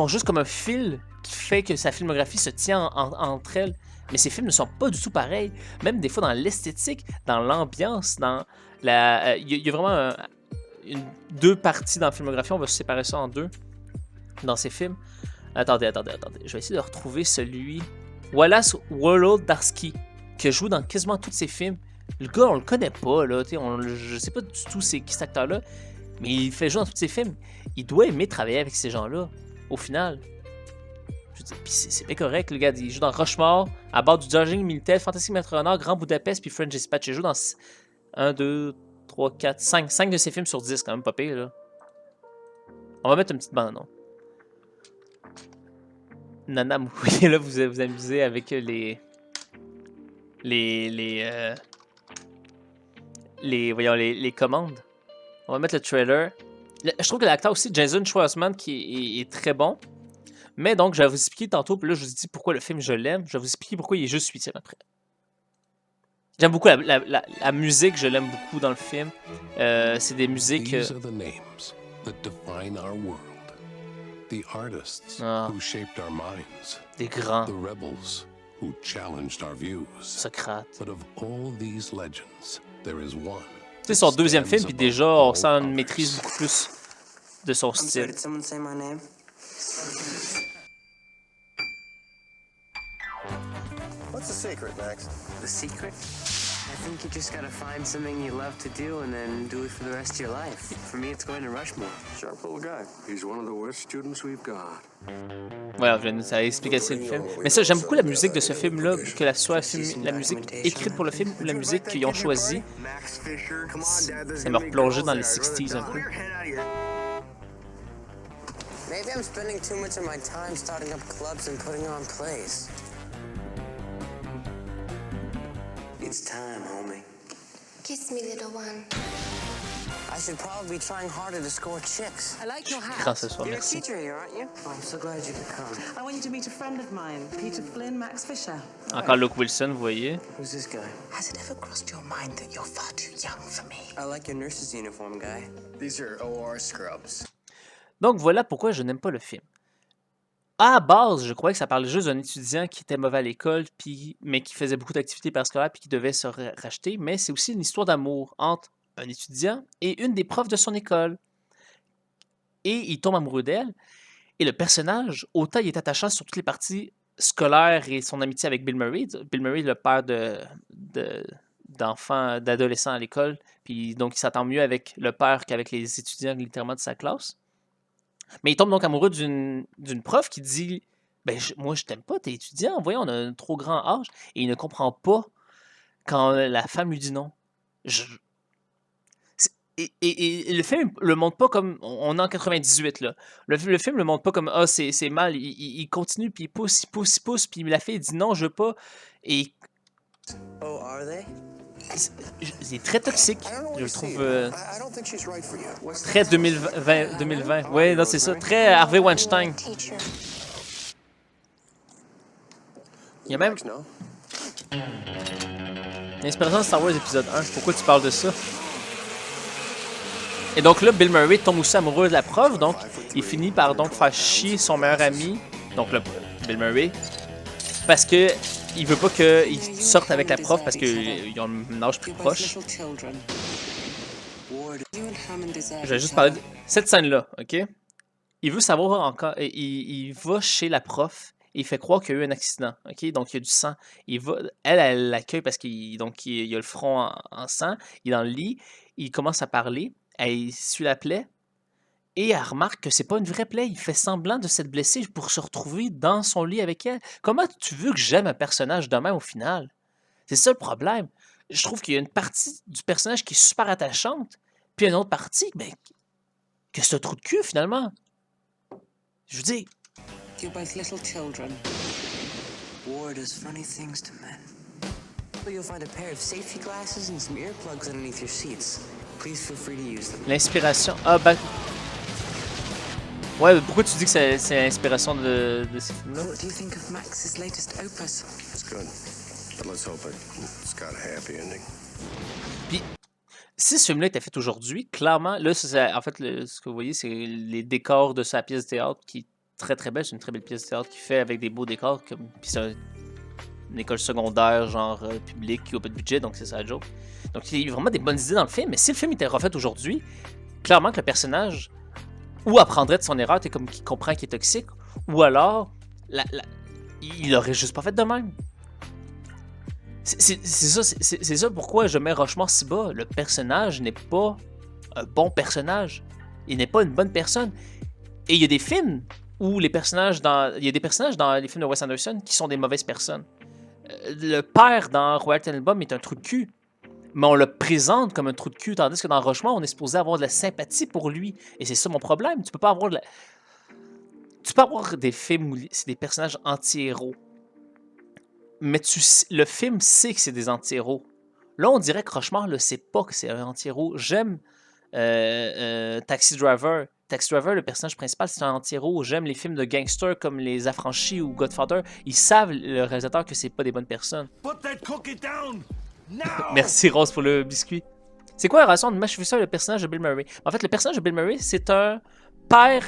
juste comme un fil qui fait que sa filmographie se tient entre elles. Mais ces films ne sont pas du tout pareils. Même des fois dans l'esthétique, dans l'ambiance, dans la... Il y a vraiment deux parties dans la filmographie. On va séparer ça en deux dans ces films. Attendez. Je vais essayer de retrouver celui... Wallace Wolodarski, qui joue dans quasiment tous ses films. Le gars, on le connaît pas, là. Je sais pas du tout c'est qui cet acteur-là. Mais il fait jouer dans tous ses films. Il doit aimer travailler avec ces gens-là, au final. Puis c'est bien correct, le gars. Il joue dans Rushmore, à bord du Dodging militaire, Fantastic Maître Renard, Grand Budapest, puis French Dispatch. Il joue dans 1, 2, 3, 4, 5 de ses films sur 10, quand même pas pire, là. On va mettre une petite bande, non? Nana Mouille, là, vous amusez avec les commandes. On va mettre le trailer. Je trouve que l'acteur aussi, Jason Schwartzman, qui est très bon. Mais donc, je vais vous expliquer tantôt, puis là, je vous dis pourquoi le film, je l'aime. Je vais vous expliquer pourquoi il est juste 8e après. J'aime beaucoup la musique, je l'aime beaucoup dans le film. C'est des musiques... These are the names that define our world. The artists who shaped our minds. Des grands. The rebels who challenged our views. Socrate. But of all these legends, there is one. C'est son deuxième film, puis déjà, on sent une maîtrise beaucoup plus de son style. Did someone say my name? What's the secret, Max? The secret? I think you just gotta find something you love to do and then do it for the rest of your life. For me, it's going to Rushmore. Sharp little guy. He's one of the worst students we've got. Voilà, ça a expliqué le film. Mais ça, j'aime beaucoup la musique de ce film-là, que soit la musique écrite pour le film ou la musique qu'ils ont choisie. Ça m'a replongé dans les 60s un peu. Maybe I'm spending too much of my time starting up clubs and putting on plays. It's time, homie. Kiss me, little one. I should probably be trying harder to score chicks. I like your hat. Grand ce soir, You're a merci. teacher here, aren't you? Oh, I'm so glad you could come. I want you to meet a friend of mine, Peter Flynn, Max Fisher. Encore Luke Wilson, vous voyez. Who's this guy? Has it ever crossed your mind that you're far too young for me? I like your nurse's uniform, guy. These are OR scrubs. Donc voilà pourquoi je n'aime pas le film. À la base, je croyais que ça parlait juste d'un étudiant qui était mauvais à l'école, mais qui faisait beaucoup d'activités parascolaires puis qui devait se racheter. Mais c'est aussi une histoire d'amour entre un étudiant et une des profs de son école. Et il tombe amoureux d'elle. Et le personnage, autant il est attachant sur toutes les parties scolaires et son amitié avec Bill Murray. Bill Murray, le père d'enfants, d'adolescents à l'école. Puis donc il s'entend mieux avec le père qu'avec les étudiants littéralement de sa classe. Mais il tombe donc amoureux d'une prof qui dit ben, moi, je t'aime pas, t'es étudiant, voyons, on a un trop grand âge. Et il ne comprend pas quand la femme lui dit non. Et le film le montre pas comme. On est en 98, là. Le film le montre pas comme ah, c'est mal. Il continue, puis il pousse, puis la fille dit non, je veux pas. Et. Oh, are they? C'est très toxique, je le trouve très 2020. Ouais, non, c'est ça, très Harvey Weinstein. Il y a même... L'inspiration de Star Wars épisode 1. Pourquoi tu parles de ça? Et donc là, Bill Murray tombe aussi amoureux de la prof, donc il finit par donc faire chier son meilleur ami, donc le Bill Murray, parce que il veut pas qu'il sorte avec la prof parce qu'ils ont un âge plus proche. Je vais juste parler de cette scène-là, ok? Il veut savoir encore, il va chez la prof et il fait croire qu'il y a eu un accident, ok? Donc il y a du sang. Elle l'accueille parce qu'il a le front en sang, il est dans le lit, il commence à parler. Elle suit la plaie et elle remarque que c'est pas une vraie plaie. Il fait semblant de s'être blessé pour se retrouver dans son lit avec elle. Comment tu veux que j'aime un personnage de même au final? C'est ça le problème. Je trouve qu'il y a une partie du personnage qui est super attachante, puis une autre partie, ben, que c'est un trou de cul finalement. Je veux dire. You're both little children. War does funny things to men. You'll find a pair of safety glasses and some earplugs underneath your seats. Please feel free to use them. L'inspiration. Ah, ben. Ouais, pourquoi tu dis que c'est l'inspiration de ces films-là? What do you think of Max's latest opus? It's good. But let's hope it's got a happy ending. Puis, si ce film-là était fait aujourd'hui, clairement, là, en fait, ce que vous voyez, c'est les décors de sa pièce de théâtre qui est très très belle. C'est une très belle pièce de théâtre qui fait avec des beaux décors. Puis c'est une école secondaire, genre publique, qui n'a pas de budget, donc c'est ça la joke. Donc il y a vraiment des bonnes idées dans le film, mais si le film était refait aujourd'hui, clairement que le personnage ou apprendrait de son erreur, comme qu'il comprend qu'il est toxique, ou alors il aurait juste pas fait de même. C'est ça pourquoi je mets Rochemort si bas. Le personnage n'est pas un bon personnage. Il n'est pas une bonne personne. Et il y a des films où il y a des personnages dans les films de Wes Anderson qui sont des mauvaises personnes. Le père dans Royal Tenenbaum est un trou de cul, mais on le présente comme un trou de cul, tandis que dans Rochemort, on est supposé avoir de la sympathie pour lui. Et c'est ça mon problème. Tu peux pas avoir Tu peux avoir des films où c'est des personnages anti-héros, mais le film sait que c'est des anti-héros. Là, on dirait que Rochemort ne sait pas que c'est un anti-héros. J'aime Taxi Driver. Taxi Driver, le personnage principal, c'est un anti-héros. J'aime les films de gangsters comme Les Affranchis ou Godfather. Ils savent, le réalisateur, que c'est pas des bonnes personnes. Merci Rose pour le biscuit. C'est quoi la relation de Max Fisher et le personnage de Bill Murray? En fait, le personnage de Bill Murray, c'est un père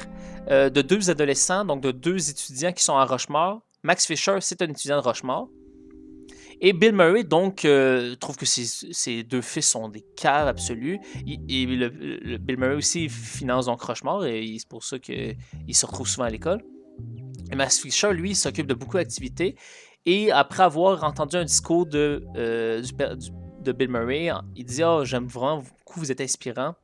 de deux adolescents, donc de deux étudiants qui sont à Rochemort. Max Fisher, c'est un étudiant de Rochemort. Et Bill Murray, donc, trouve que ses deux fils sont des caves absolus. Bill Murray aussi finance donc Rochemort, et c'est pour ça qu'il se retrouve souvent à l'école. Et Max Fisher, lui, s'occupe de beaucoup d'activités. Et après avoir entendu un discours de Bill Murray, il dit « Ah, j'aime vraiment beaucoup, vous êtes inspirant. »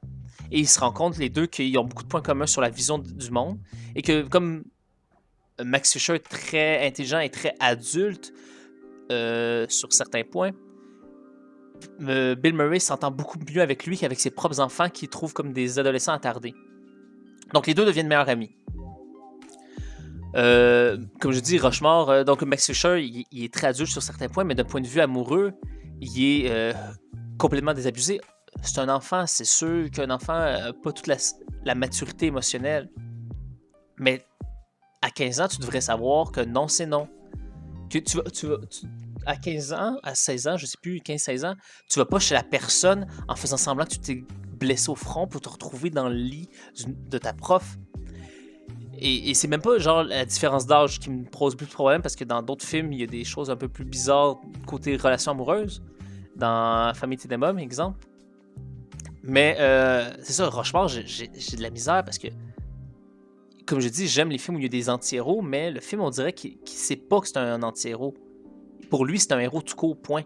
Et ils se rendent compte, les deux, qu'ils ont beaucoup de points communs sur la vision du monde. Et que, comme Max Fisher est très intelligent et très adulte, sur certains points, Bill Murray s'entend beaucoup mieux avec lui qu'avec ses propres enfants qu'il trouve comme des adolescents attardés. Donc les deux deviennent meilleurs amis. Comme je dis, Rochemort, donc Max Fisher, il est très adulte sur certains points, mais d'un point de vue amoureux, il est complètement désabusé. C'est un enfant, c'est sûr qu'un enfant n'a pas toute la maturité émotionnelle. Mais à 15 ans, tu devrais savoir que non, c'est non. Que à 15 ans, à 16 ans, je sais plus, 15-16 ans, tu vas pas chez la personne en faisant semblant que tu t'es blessé au front pour te retrouver dans le lit de ta prof. Et c'est même pas genre la différence d'âge qui me pose plus de problème, parce que dans d'autres films, il y a des choses un peu plus bizarres côté relations amoureuses. Dans Famille Tenenbaum, exemple. Mais c'est ça, Rochemort, j'ai de la misère parce que, comme je dis, j'aime les films où il y a des anti-héros, mais le film, on dirait qu'il sait pas que c'est un anti-héros. Pour lui, c'est un héros tout court, point.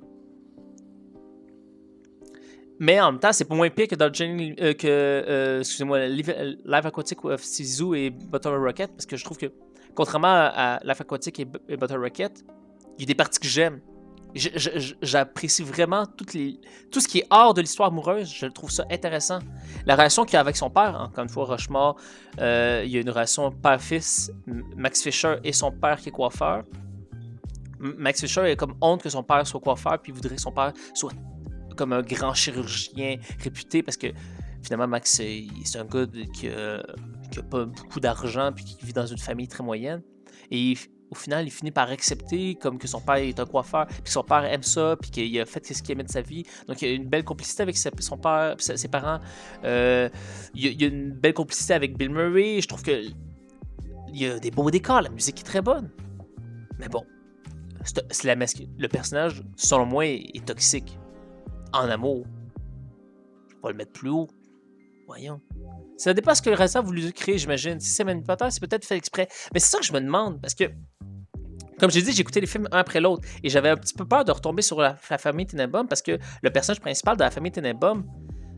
Mais en même temps, c'est pas moins pire que dans excusez-moi, Life Aquatic of Sisu et Bottle Rocket, parce que je trouve que, contrairement à Life Aquatic et Bottle Rocket, il y a des parties que j'aime. J'apprécie vraiment tout ce qui est hors de l'histoire amoureuse. Je trouve ça intéressant. La relation qu'il a avec son père, encore une fois, Rochemort, il y a une relation père-fils. Max Fisher et son père qui est coiffeur. Max Fisher a comme honte que son père soit coiffeur, puis il voudrait que son père soit comme un grand chirurgien réputé, parce que finalement Max c'est un gars qui a pas beaucoup d'argent, puis qui vit dans une famille très moyenne. Et au final, il finit par accepter comme que son père est un coiffeur, puis que son père aime ça, puis qu'il a fait ce qu'il aimait de sa vie. Donc, il y a une belle complicité avec son père, ses parents. Il y a une belle complicité avec Bill Murray. Je trouve que il y a des beaux décors, la musique est très bonne. Mais bon, le personnage, selon moi, est toxique. En amour. Je vais le mettre plus haut. Voyons. Ça dépend ce que le réalisateur a voulu créer, j'imagine. Si c'est manipulateur, c'est peut-être fait exprès. Mais c'est ça que je me demande, parce que, comme j'ai dit, j'ai écouté les films un après l'autre, et j'avais un petit peu peur de retomber sur la famille Tenenbaum, parce que le personnage principal de la famille Tenenbaum,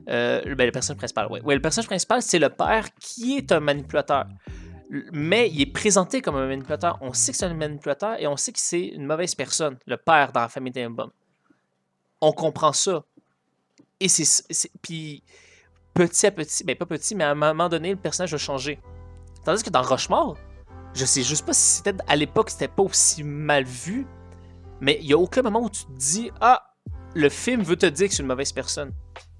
le personnage principal, le personnage principal, c'est le père qui est un manipulateur. Mais il est présenté comme un manipulateur. On sait que c'est un manipulateur, et on sait que c'est une mauvaise personne, le père dans la famille Tenenbaum. On comprend ça. Et puis, petit à petit, ben pas petit, mais à un moment donné, le personnage a changé. Tandis que dans Rushmore, je sais juste pas si c'était à l'époque, c'était pas aussi mal vu, mais il y a aucun moment où tu te dis « Ah, le film veut te dire que c'est une mauvaise personne. »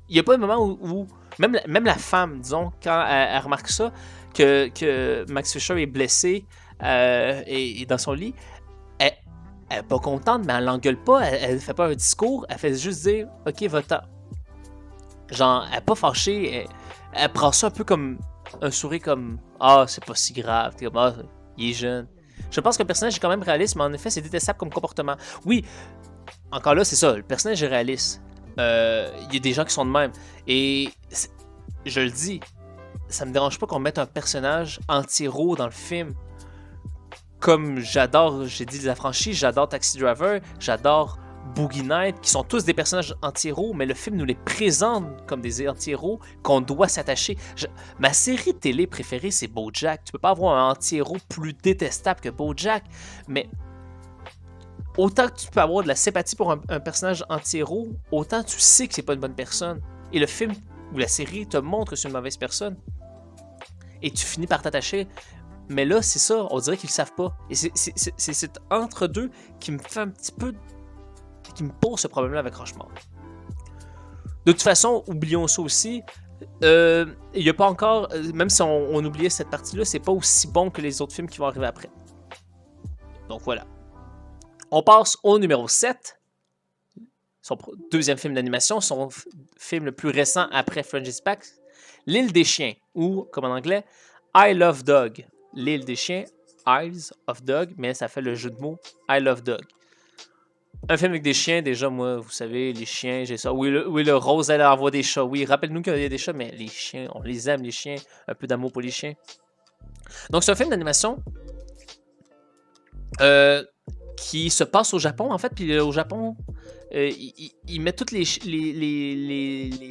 Il y a pas un moment où même la femme, disons, quand elle remarque ça, que Max Fisher est blessé et dans son lit, elle est pas contente, mais elle l'engueule pas, elle fait pas un discours, elle fait juste dire « Ok, va-t'en. » Genre, elle est pas fâchée, elle prend ça un peu comme un sourire comme « Ah, c'est pas si grave, t'es comme Ah, il est jeune. » Je pense que le personnage est quand même réaliste, mais en effet, c'est détestable comme comportement. Oui, encore là, c'est ça, le personnage est réaliste. Il y a des gens qui sont de même. Et je le dis, ça me dérange pas qu'on mette un personnage anti-héros dans le film. Comme j'adore, j'ai dit Les Affranchis, j'adore Taxi Driver, j'adore Boogie Night, qui sont tous des personnages anti-héros, mais le film nous les présente comme des anti-héros qu'on doit s'attacher. Ma série télé préférée, c'est BoJack. Tu peux pas avoir un anti-héros plus détestable que BoJack, mais autant que tu peux avoir de la sympathie pour un personnage anti-héros, autant tu sais que c'est pas une bonne personne. Et le film ou la série te montre que c'est une mauvaise personne. Et tu finis par t'attacher. Mais là, c'est ça, on dirait qu'ils le savent pas. Et c'est cet entre-deux qui me fait un petit peu... qui me pose ce problème-là avec Rushmore. De toute façon, oublions ça aussi. Il n'y a pas encore... même si on oubliait cette partie-là, c'est pas aussi bon que les autres films qui vont arriver après. Donc voilà. On passe au numéro 7. Son deuxième film d'animation, son film le plus récent après French Dispatch, L'île des chiens, ou, comme en anglais, I Love Dog. L'île des chiens, Isles of Dog, mais ça fait le jeu de mots I Love Dog. Un film avec des chiens, déjà, moi, vous savez, les chiens, j'ai ça. Oui, le Rose, elle envoie des chats. Oui, rappelle-nous qu'il y a des chats, mais les chiens, on les aime, les chiens. Un peu d'amour pour les chiens. Donc, c'est un film d'animation qui se passe au Japon, en fait. Puis au Japon, ils mettent tous les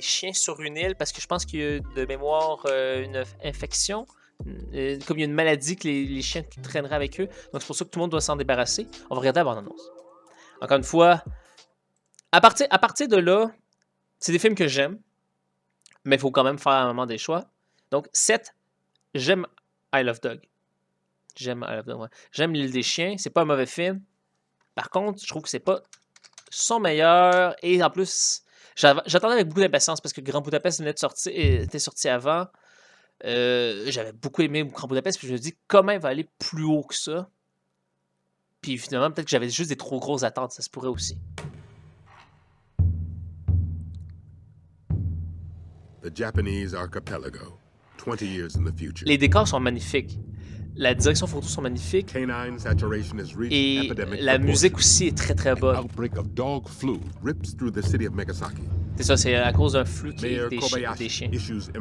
chiens sur une île parce que je pense qu'il y a de mémoire une infection. Comme il y a une maladie que les chiens traîneraient avec eux. Donc, c'est pour ça que tout le monde doit s'en débarrasser. On va regarder la bande-annonce. Encore une fois, à partir de là, c'est des films que j'aime, mais il faut quand même faire à un moment des choix. Donc, 7, j'aime I Love Dog. J'aime I Love Dog, ouais. J'aime L'île des chiens, c'est pas un mauvais film. Par contre, je trouve que c'est pas son meilleur. Et en plus, j'attendais avec beaucoup d'impatience parce que Grand Budapest venait de sortir, était sorti avant. J'avais beaucoup aimé Grand Budapest, puis je me dis comment il va aller plus haut que ça. Puis finalement, peut-être que j'avais juste des trop grosses attentes, ça se pourrait aussi. The Japanese archipelago, 20 years in the future. Les décors sont magnifiques. La direction photo sont magnifiques. Et la musique aussi est très très bonne. C'est ça, c'est à cause d'un flux qui est des chiens. Ce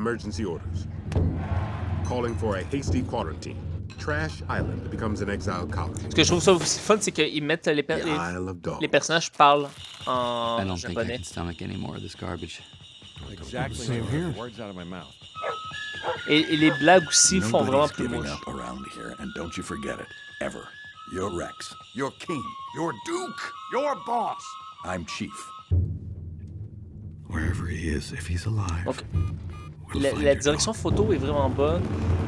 que je trouve ça aussi fun, c'est qu'ils mettent les personnages parlent en japonais. Et les blagues aussi font vraiment plus moche. You're Rex. You're king. You're duke. You're boss. I'm chief. Wherever he is, if he's alive. Donc, la direction photo est vraiment bonne.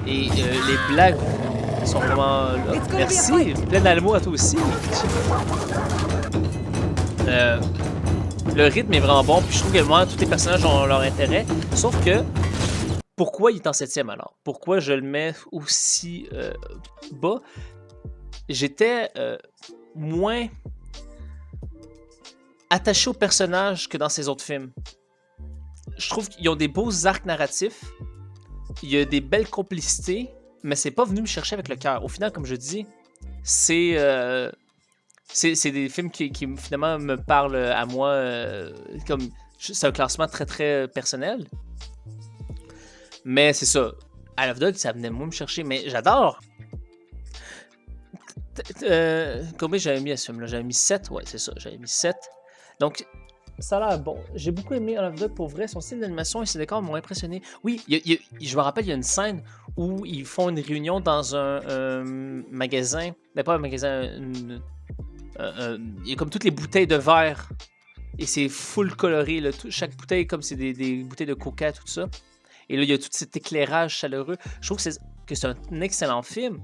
Et les blagues sont vraiment là. Merci. Plein d'amour à toi aussi. Le rythme est vraiment bon. Puis je trouve que vraiment, tous les personnages ont leur intérêt. Sauf que, pourquoi il est en 7e alors? Pourquoi je le mets aussi bas? j'étais moins attaché aux personnages que dans ces autres films. Je trouve qu'ils ont des beaux arcs narratifs, il y a des belles complicités, mais c'est pas venu me chercher avec le cœur. Au final, comme je dis, c'est des films qui finalement me parlent à moi, comme c'est un classement très très personnel. Mais c'est ça. I Love Dog, ça venait moins me chercher, mais j'adore. Combien j'avais mis à ce film-là? J'avais mis 7, ouais, c'est ça, j'avais mis 7. Donc, ça a l'air bon. J'ai beaucoup aimé I Love Dog pour vrai. Son style d'animation et ses décors m'ont impressionné. Oui, je me rappelle, il y a une scène où ils font une réunion dans un magasin. Mais pas un magasin, il y a comme toutes les bouteilles de verre. Et c'est full coloré. Là. Chaque bouteille, comme c'est des bouteilles de coca, tout ça. Et là, il y a tout cet éclairage chaleureux. Je trouve que c'est un excellent film.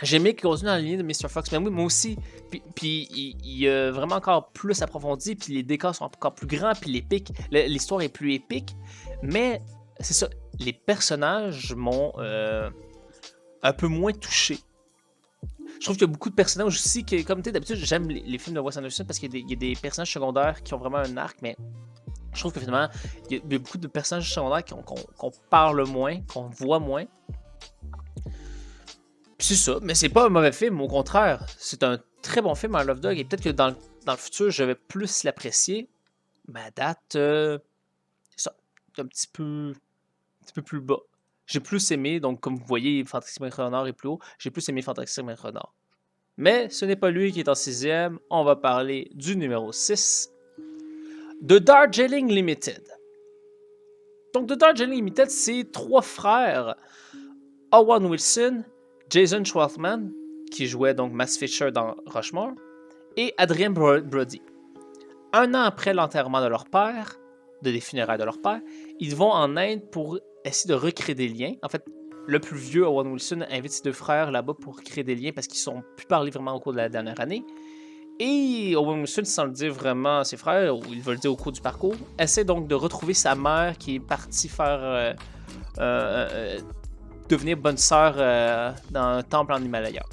J'aimais qu'il continue dans la ligne de Mr. Fox, mais oui, moi aussi. Puis il est vraiment encore plus approfondi, puis les décors sont encore plus grands, puis l'histoire est plus épique. Mais c'est ça, les personnages m'ont un peu moins touché. Je trouve qu'il y a beaucoup de personnages aussi, que, comme tu sais, d'habitude, j'aime les films de Wes Anderson parce qu'il y a des personnages secondaires qui ont vraiment un arc, mais je trouve que finalement, il y a beaucoup de personnages secondaires qu'on parle moins, qu'on voit moins. Puis c'est ça, mais c'est pas un mauvais film, au contraire, c'est un très bon film, I Love Dog, et peut-être que dans le futur, je vais plus l'apprécier. Mais à date, c'est ça, c'est un petit peu plus bas. J'ai plus aimé, donc comme vous voyez, Fantastic Mr. Renard est plus haut, j'ai plus aimé Fantastic Mr. Renard. Mais ce n'est pas lui qui est en 6e, on va parler du numéro 6, The Darjeeling Limited. Donc The Darjeeling Limited, c'est 3 frères, Owen Wilson, Jason Schwartzman, qui jouait donc Max Fisher dans Rushmore, et Adrien Brody. Un an après l'enterrement de leur père, des funérailles de leur père, ils vont en Inde pour essayer de recréer des liens. En fait, le plus vieux, Owen Wilson, invite ses 2 frères là-bas pour créer des liens parce qu'ils ne sont plus parlé vraiment au cours de la dernière année. Et Owen Wilson, sans le dire vraiment à ses frères, ou il va le dire au cours du parcours, essaie donc de retrouver sa mère qui est partie faire devenir bonne sœur dans un temple en Himalaya.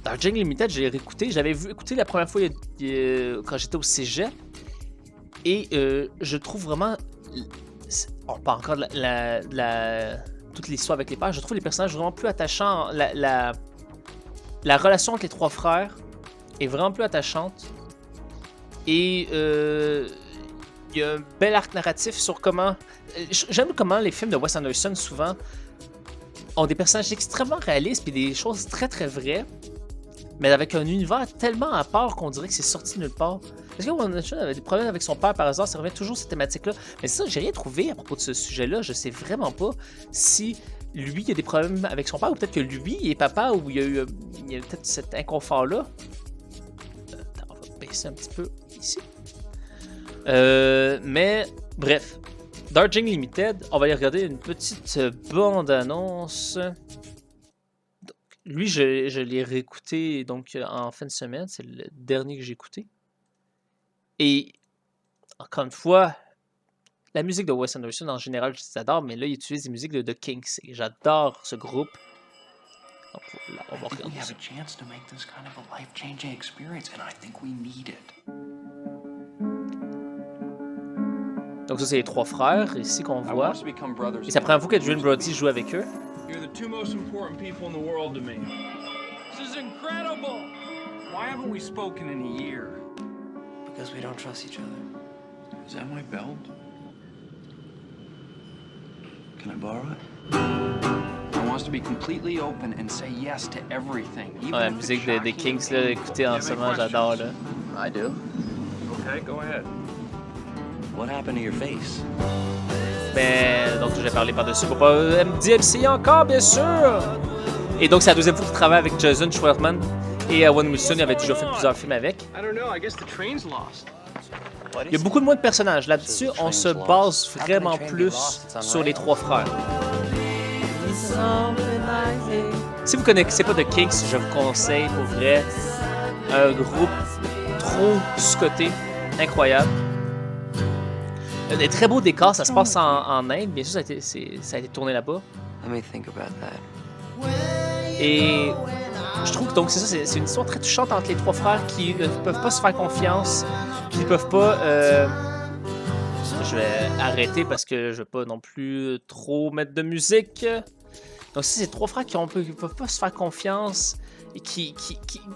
Darjeeling Limited, j'ai réécouté. J'avais écouté la première fois quand j'étais au cégep. Et je trouve vraiment... On parle encore de toute l'histoire avec les pères. Je trouve les personnages vraiment plus attachants. La relation entre les 3 frères est vraiment plus attachante. Et il y a un bel arc narratif sur comment... J'aime comment les films de Wes Anderson, souvent, ont des personnages extrêmement réalistes et des choses très très vraies, mais avec un univers tellement à part qu'on dirait que c'est sorti de nulle part. Est-ce que Wes Anderson avait des problèmes avec son père par hasard? Ça revient toujours cette thématique-là. Mais ça, j'ai rien trouvé à propos de ce sujet-là. Je sais vraiment pas si lui, il y a des problèmes avec son père, ou peut-être que lui, il est papa, ou il y a peut-être cet inconfort-là. Attends, on va baisser un petit peu ici. Mais, bref. Darjeeling Limited, on va aller regarder une petite bande-annonce. Lui, je l'ai réécouté donc, en fin de semaine. C'est le dernier que j'ai écouté. Et, encore une fois, la musique de Wes Anderson, en général, je les adore, mais là, il utilise des musiques de The Kinks. Et j'adore ce groupe. Donc, là, on va regarder ça. Donc ça, c'est les 3 frères, ici, qu'on voit. Et c'est la première fois qu'Adrien Brody joue avec eux. You're the 2 most important people in the world to me. This is incredible! Why haven't we spoken in a year? Because we don't trust each other. Is that my belt? Can I borrow it? I want us to be completely open and say yes to everything. Even la musique des Kings, là, écoutez en ce moment, j'adore, là. I do. Okay, go ahead. What happened to your face? Ben, donc j'ai parlé par-dessus pour pas DMC encore, bien sûr! Et donc, c'est la 2e fois qu'il travaille avec Jason Schwartzman et Owen Wilson. Il avait déjà fait plusieurs films avec. Il y a beaucoup de moins de personnages. Là-dessus, on se base vraiment plus sur les 3 frères. Si vous connaissez pas The Kinks, je vous conseille pour vrai un groupe trop sous-coté, incroyable. Des très beaux décors, ça se passe en Inde, bien sûr, ça a été tourné là-bas. Et je trouve que donc c'est ça, c'est une histoire très touchante entre les trois frères qui ne peuvent pas se faire confiance, qui ne peuvent pas... Je vais arrêter parce que je ne veux pas non plus trop mettre de musique. Donc c'est trois frères qui ne peuvent pas se faire confiance, et qui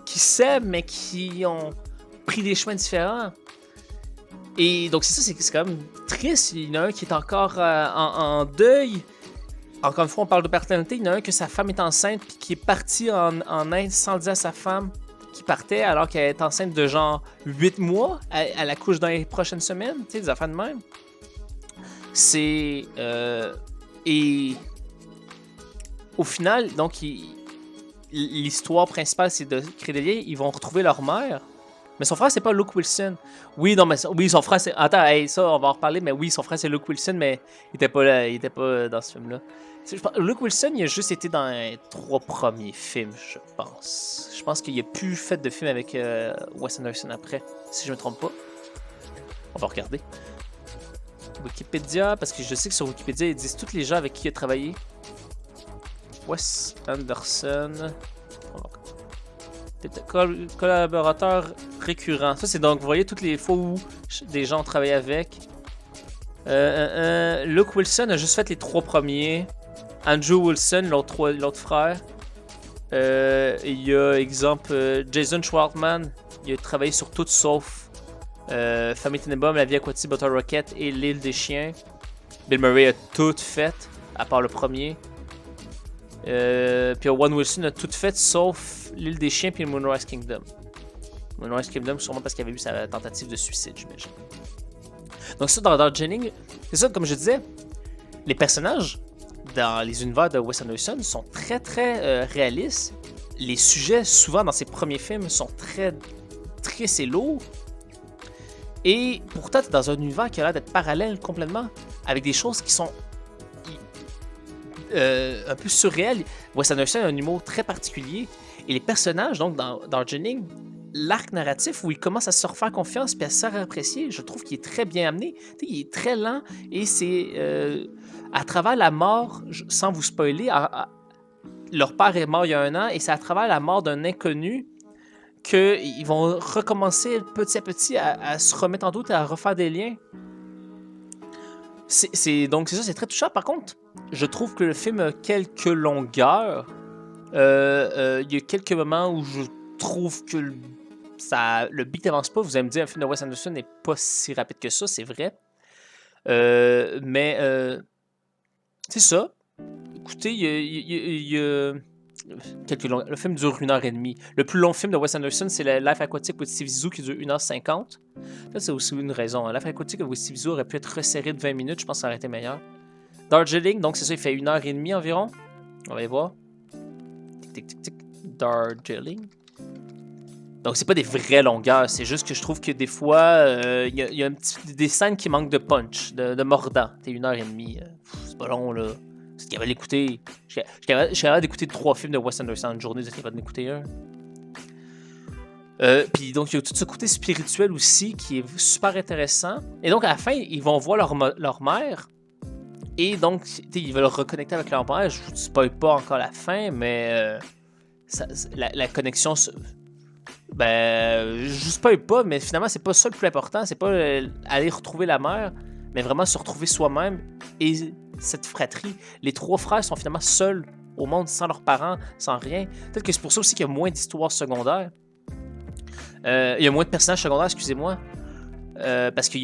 s'aiment, mais qui ont pris des chemins différents. Et donc c'est ça, c'est quand même triste. Il y en a un qui est encore en deuil. Encore une fois, on parle de paternité. Il y en a un que sa femme est enceinte puis qui est parti en Inde sans dire à sa femme qu'il partait alors qu'elle est enceinte de genre 8 mois. Elle accouche dans les prochaines semaines. Tu sais, des affaires de même. C'est... et... Au final, donc, l'histoire principale, c'est de créer des liens. Ils vont retrouver leur mère. Mais son frère, c'est pas Luke Wilson. Oui, non, mais oui, son frère, c'est... Attends, hey, ça, on va en reparler, mais oui, son frère, c'est Luke Wilson, mais il était pas là, il était pas dans ce film-là. Luke Wilson, il a juste été dans les 3 premiers films, je pense. Je pense qu'il n'y a plus fait de film avec Wes Anderson après, si je me trompe pas. On va regarder. Wikipédia, parce que je sais que sur Wikipédia, ils disent tous les gens avec qui il a travaillé. Wes Anderson... Collaborateur récurrent. Ça, c'est donc, vous voyez, toutes les fois où des gens ont travaillé avec. Luke Wilson a juste fait les 3 premiers. Andrew Wilson, l'autre frère. Il y a, exemple, Jason Schwartzman. Il a travaillé sur tout sauf Famille Tenenbaum, La Vie Aquatique, Bottle Rocket et L'Île des Chiens. Bill Murray a tout fait, à part le premier. Puis Owen Wilson a tout fait sauf L'Île des Chiens puis le Moonrise Kingdom. Moonrise Kingdom, sûrement parce qu'il avait eu sa tentative de suicide, j'imagine. Donc ça, dans Darjeeling, c'est ça, comme je disais, les personnages dans les univers de Wes Anderson sont très très réalistes. Les sujets, souvent dans ses premiers films, sont très tristes et lourds. Et pourtant, tu es dans un univers qui a l'air d'être parallèle complètement, avec des choses qui sont un peu surréel. Wes Anderson a un humour très particulier. Et les personnages, donc dans Darjeeling, l'arc narratif où il commence à se refaire confiance et à se faire apprécier, je trouve qu'il est très bien amené. T'sais, il est très lent et c'est à travers la mort, sans vous spoiler, leur père est mort il y a 1 an et c'est à travers la mort d'un inconnu qu'ils vont recommencer petit à petit à se remettre en doute et à refaire des liens. Donc c'est ça, c'est très touchant. Par contre, je trouve que le film a quelques longueurs. Il y a quelques moments où je trouve que le beat n'avance pas. Vous allez me dire, un film de Wes Anderson n'est pas si rapide que ça, c'est vrai. Mais c'est ça. Écoutez, il y a quelques longueurs. Le film dure 1h30. Le plus long film de Wes Anderson, c'est Life Aquatic with Steve Zissou qui dure 1h50. Là, c'est aussi une raison. Life Aquatic with Steve Zissou aurait pu être resserré de 20 minutes. Je pense que ça aurait été meilleur. Darjeeling, donc c'est ça, il fait 1h30 environ. On va y voir. Tic, tic, tic, tic. Darjeeling. Donc c'est pas des vraies longueurs, c'est juste que je trouve que des fois, il y a des scènes qui manquent de punch, de mordant. T'es 1h30, c'est pas long là. C'est capable d'écouter. Je suis capable d'écouter 3 films de Wes Anderson en une journée, vous êtes capable d'en écouter un. Puis donc il y a tout ce côté spirituel aussi qui est super intéressant. Et donc à la fin, ils vont voir leur mère. Et donc, ils veulent reconnecter avec leur mère. Je vous spoil pas encore la fin, mais la connexion... je vous spoil pas, mais finalement, c'est pas ça le plus important. C'est pas aller retrouver la mère, mais vraiment se retrouver soi-même et cette fratrie. Les 3 frères sont finalement seuls au monde, sans leurs parents, sans rien. Peut-être que c'est pour ça aussi qu'il y a moins d'histoires secondaires. Il y a moins de personnages secondaires, excusez-moi. Parce que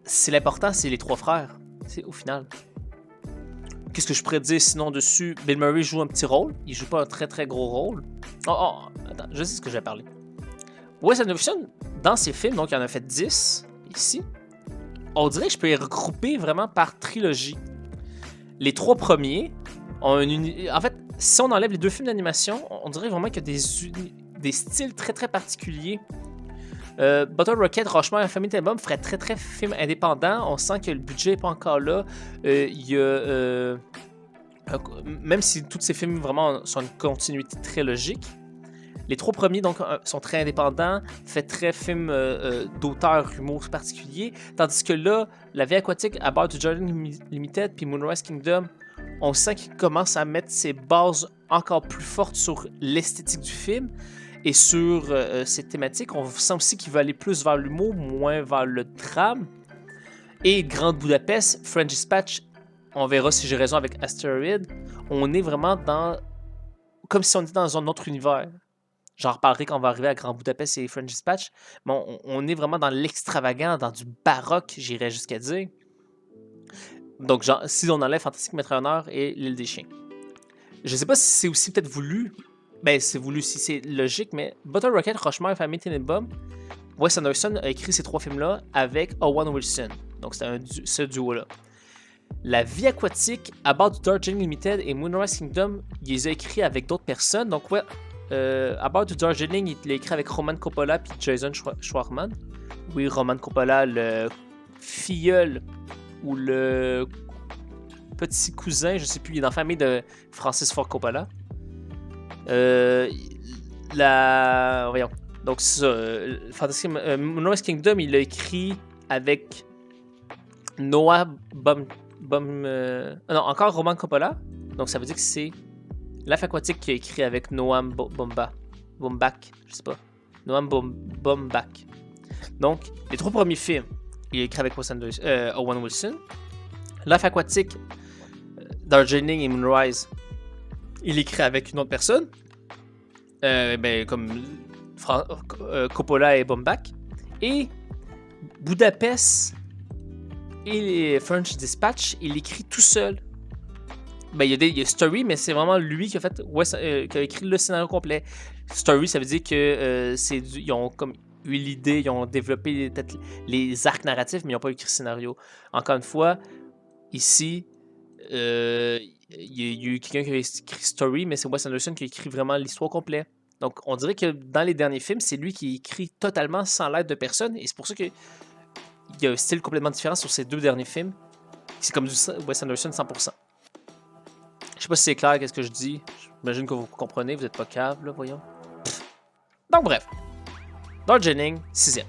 c'est l'important, c'est les 3 frères. C'est au final. Qu'est-ce que je pourrais dire sinon dessus? Bill Murray joue un petit rôle. Il joue pas un très très gros rôle. Attends, je sais ce que je vais parler. Wes Anderson, dans ses films, donc il en a fait 10 ici. On dirait que je peux les regrouper vraiment par trilogie. Les 3 premiers ont en fait, si on enlève les 2 films d'animation, on dirait vraiment qu'il y a des styles très très particuliers. Bottle Rocket, Rochemont et Famille Tenenbaum ferait très très film indépendant. On sent que le budget n'est pas encore là. Il y a même si tous ces films vraiment sont une continuité très logique, les 3 premiers donc sont très indépendants, fait très film d'auteur humour particulier, tandis que là, La Vie Aquatique, À bord du Jordan Limited puis Moonrise Kingdom on sent qu'il commence à mettre ses bases encore plus fortes sur l'esthétique du film et sur ses thématiques. On sent aussi qu'il va aller plus vers l'humour, moins vers le drame. Et Grande Budapest, French Dispatch, on verra si j'ai raison avec Asteroid, on est vraiment dans... comme si on était dans un autre univers. J'en reparlerai quand on va arriver à Grand Budapest et French Dispatch, mais on est vraiment dans l'extravagant, dans du baroque, j'irais jusqu'à dire. Donc, genre, si on enlève Fantastique Maître Honneur et L'Île des Chiens. Je sais pas si c'est aussi peut-être voulu, ben c'est voulu si c'est logique, mais Bottle Rocket, Rochemort et Famille Tenenbaum, Wes Anderson a écrit ces 3 films-là avec Owen Wilson. Donc, c'était ce duo-là. La Vie aquatique, About the Darjeeling Limited et Moonrise Kingdom, il les a écrits avec d'autres personnes. Donc, ouais, About the Darjeeling, il l'a écrit avec Roman Coppola et Jason Schwartzman. Oui, Roman Coppola, le filleul ou le petit cousin, je sais plus, il est dans la famille de Francis Ford Coppola. Voyons. Donc, c'est ça. Moonrise Kingdom, il l'a écrit avec Noah non, encore Roman Coppola. Donc, ça veut dire que c'est Life Aquatic qui a écrit avec Noam Baumbach. Je sais pas. Noam Baumbach. Donc, les 3 premiers films, il a écrit avec Owen Wilson. Life Aquatic, Darjeeling et Moonrise, il écrit avec une autre personne. Comme Coppola et Baumbach. Et Budapest et French Dispatch, il écrit tout seul. Ben, il y a Story, mais c'est vraiment lui qui a écrit le scénario complet. Story, ça veut dire que ils ont comme eu l'idée, ils ont développé peut-être les arcs narratifs, mais ils n'ont pas écrit le scénario. Encore une fois, ici, il y a eu quelqu'un qui a écrit Story, mais c'est Wes Anderson qui a écrit vraiment l'histoire complète. Donc, on dirait que dans les derniers films, c'est lui qui écrit totalement sans l'aide de personne, et c'est pour ça qu'il y a un style complètement différent sur ces 2 derniers films. C'est comme du Wes Anderson 100%. Je sais pas si c'est clair qu'est-ce que je dis. J'imagine que vous comprenez, vous n'êtes pas cave, là, voyons. Donc bref. Darjeeling, 6e.